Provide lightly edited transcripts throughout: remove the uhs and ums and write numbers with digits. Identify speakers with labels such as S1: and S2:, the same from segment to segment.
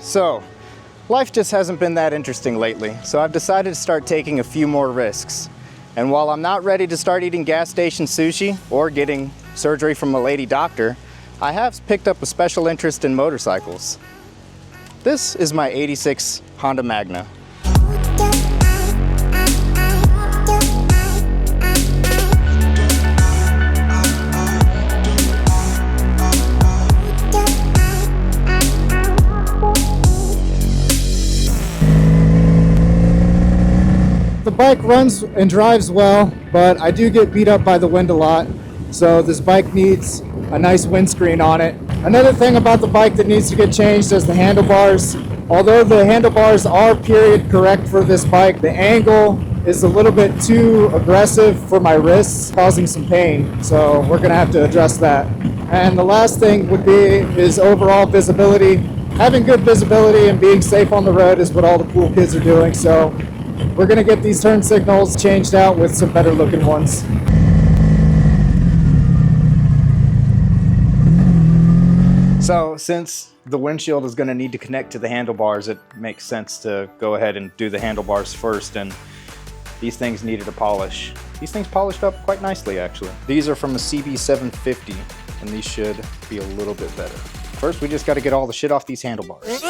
S1: So, life just hasn't been that interesting lately, so I've decided to start taking a few more risks. And while I'm not ready to start eating gas station sushi or getting surgery from a lady doctor, I have picked up a special interest in motorcycles. This is my '86 Honda Magna. The bike runs and drives well, but I do get beat up by the wind a lot, so this bike needs a nice windscreen on it. Another thing about the bike that needs to get changed is the handlebars. Although the handlebars are period correct for this bike, the angle is a little bit too aggressive for my wrists, causing some pain, so we're gonna have to address that. And the last thing would be is overall visibility. Having good visibility and being safe on the road is what all the cool kids are doing, so we're gonna get these turn signals changed out with some better looking ones. So since the windshield is gonna need to connect to the handlebars, it makes sense to go ahead and do the handlebars first, and these things needed a polish. These things polished up quite nicely actually. These are from a CB750 and these should be a little bit better. First we just gotta get all the shit off these handlebars.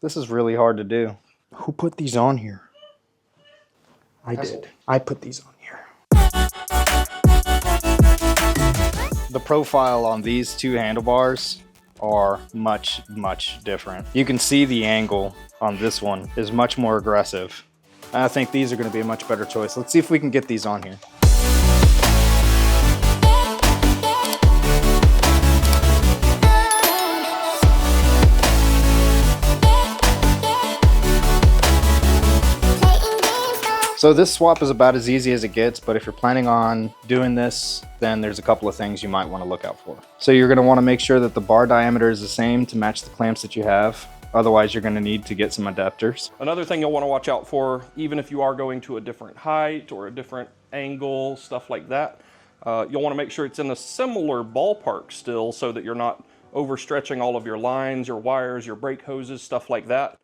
S1: This is really hard to do. Who put these on here? I did. I put these on here. The profile on these two handlebars are much, much different. You can see the angle on this one is much more aggressive. I think these are going to be a much better choice. Let's see if we can get these on here. So this swap is about as easy as it gets, but if you're planning on doing this, then there's a couple of things you might want to look out for. So you're going to want to make sure that the bar diameter is the same to match the clamps that you have. Otherwise, you're going to need to get some adapters.
S2: Another thing you'll want to watch out for, even if you are going to a different height or a different angle, stuff like that, you'll want to make sure it's in a similar ballpark still so that you're not overstretching all of your lines, your wires, your brake hoses, stuff like that.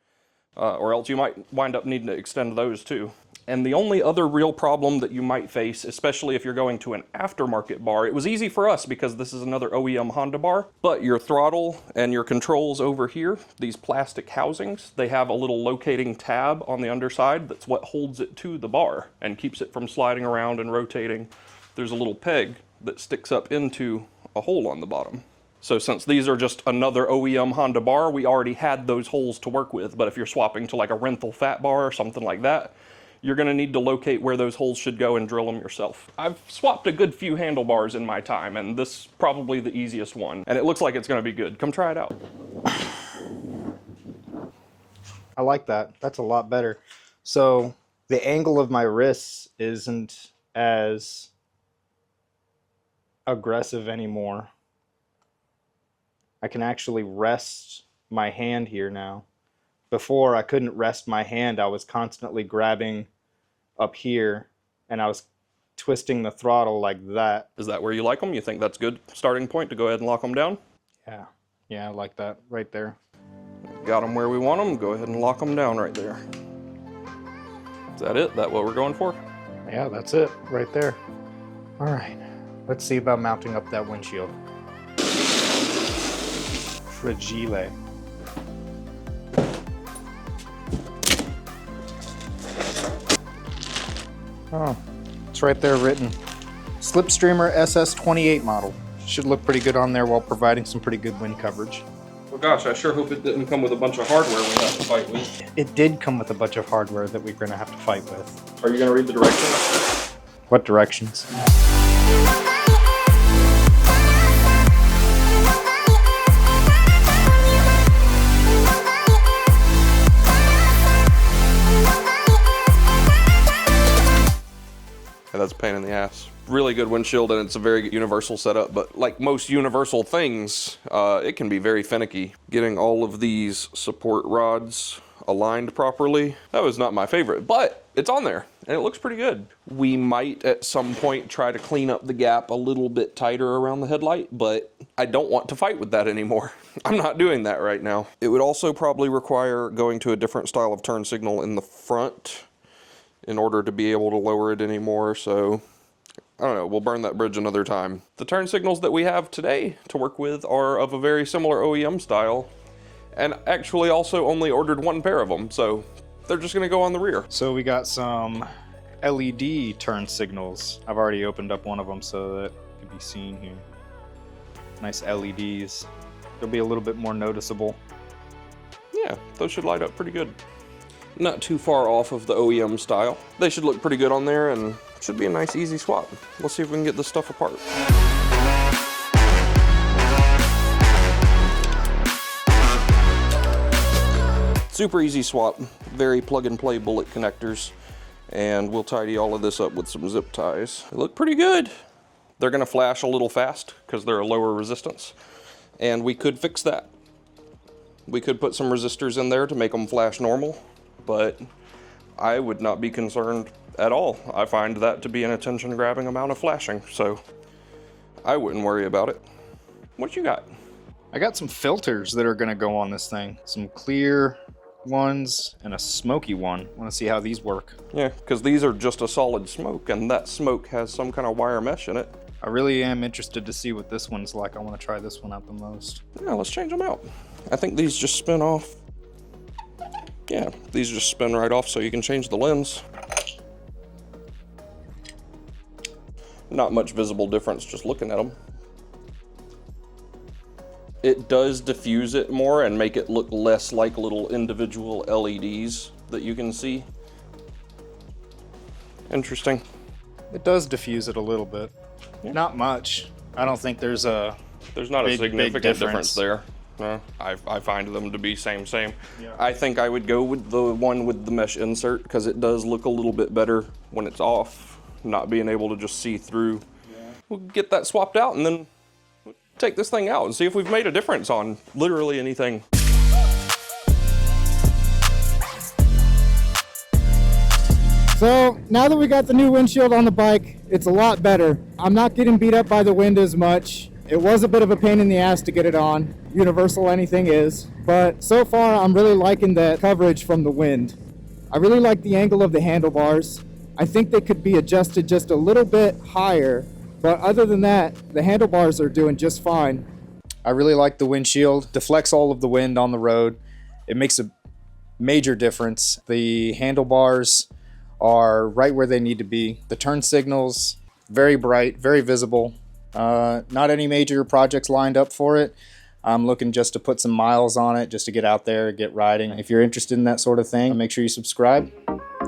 S2: Or else you might wind up needing to extend those too. And the only other real problem that you might face, especially if you're going to an aftermarket bar, it was easy for us because this is another OEM Honda bar, but your throttle and your controls over here, these plastic housings, they have a little locating tab on the underside that's what holds it to the bar and keeps it from sliding around and rotating. There's a little peg that sticks up into a hole on the bottom. So since these are just another OEM Honda bar, we already had those holes to work with, but if you're swapping to like a rental fat bar or something like that, you're going to need to locate where those holes should go and drill them yourself. I've swapped a good few handlebars in my time, and this is probably the easiest one. And it looks like it's going to be good. Come try it out.
S1: I like that. That's a lot better. So the angle of my wrists isn't as aggressive anymore. I can actually rest my hand here now. Before, I couldn't rest my hand. I was constantly grabbing up here, and I was twisting the throttle like that.
S2: Is that where you like them? You think that's a good starting point to go ahead and lock them down?
S1: Yeah, I like that right there.
S2: Got them where we want them. Go ahead and lock them down right there. Is that it? That what we're going for?
S1: Yeah, that's it right there. All right, let's see about mounting up that windshield. Fragile. Oh, it's right there written. Slipstreamer SS28 model. Should look pretty good on there while providing some pretty good wind coverage.
S2: Well, gosh, I sure hope it didn't come with a bunch of hardware we have to fight with.
S1: It did come with a bunch of hardware that we're going to have to fight with.
S2: Are you going to read the directions?
S1: What directions?
S2: Yeah, that's a pain in the ass. Really good windshield, and it's a very universal setup, but like most universal things, it can be very finicky. Getting all of these support rods aligned properly, that was not my favorite, but it's on there and it looks pretty good. We might at some point try to clean up the gap a little bit tighter around the headlight, but I don't want to fight with that anymore. I'm not doing that right now. It would also probably require going to a different style of turn signal in the front in order to be able to lower it anymore, so I don't know, we'll burn that bridge another time. The turn signals that we have today to work with are of a very similar OEM style, and actually also only ordered one pair of them, so they're just gonna go on the rear.
S3: So we got some LED turn signals. I've already opened up one of them so that it can be seen here. Nice LEDs. They'll be a little bit more noticeable.
S2: Yeah, those should light up pretty good. Not too far off of the OEM style. They should look pretty good on there and should be a nice easy swap. Let's see if we can get this stuff apart. Super easy swap, very plug and play bullet connectors, and we'll tidy all of this up with some zip ties. They look pretty good. They're gonna flash a little fast because they're a lower resistance, and we could fix that. We could put some resistors in there to make them flash normal, but I would not be concerned at all. I find that to be an attention grabbing amount of flashing, so I wouldn't worry about it. What you got?
S3: I got some filters that are gonna go on this thing. Some clear ones and a smoky one. Want to see how these work.
S2: Yeah, because these are just a solid smoke, and that smoke has some kind of wire mesh in it.
S3: I really am interested to see what this one's like. I want to try this one out the most.
S2: Yeah, let's change them out. I think these just spin off. Yeah, these just spin right off so you can change the lens. Not much visible difference just looking at them. It does diffuse it more and make it look less like little individual LEDs that you can see. Interesting.
S3: It does diffuse it a little bit. Yeah. Not much. I don't think there's not
S2: a significant difference there. No, I find them to be same. Yeah. I think I would go with the one with the mesh insert because it does look a little bit better when it's off, not being able to just see through. Yeah. We'll get that swapped out and then take this thing out and see if we've made a difference on literally anything.
S1: So now that we got the new windshield on the bike, it's a lot better. I'm not getting beat up by the wind as much. It was a bit of a pain in the ass to get it on. Universal anything is. But so far I'm really liking the coverage from the wind. I really like the angle of the handlebars. I think they could be adjusted just a little bit higher. But other than that, the handlebars are doing just fine. I really like the windshield. Deflects all of the wind on the road. It makes a major difference. The handlebars are right where they need to be. The turn signals, very bright, very visible. Not any major projects lined up for it. I'm looking just to put some miles on it, just to get out there, get riding. If you're interested in that sort of thing, make sure you subscribe,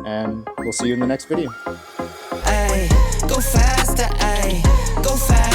S1: and we'll see you in the next video.
S4: Ay, go faster, ay, go faster.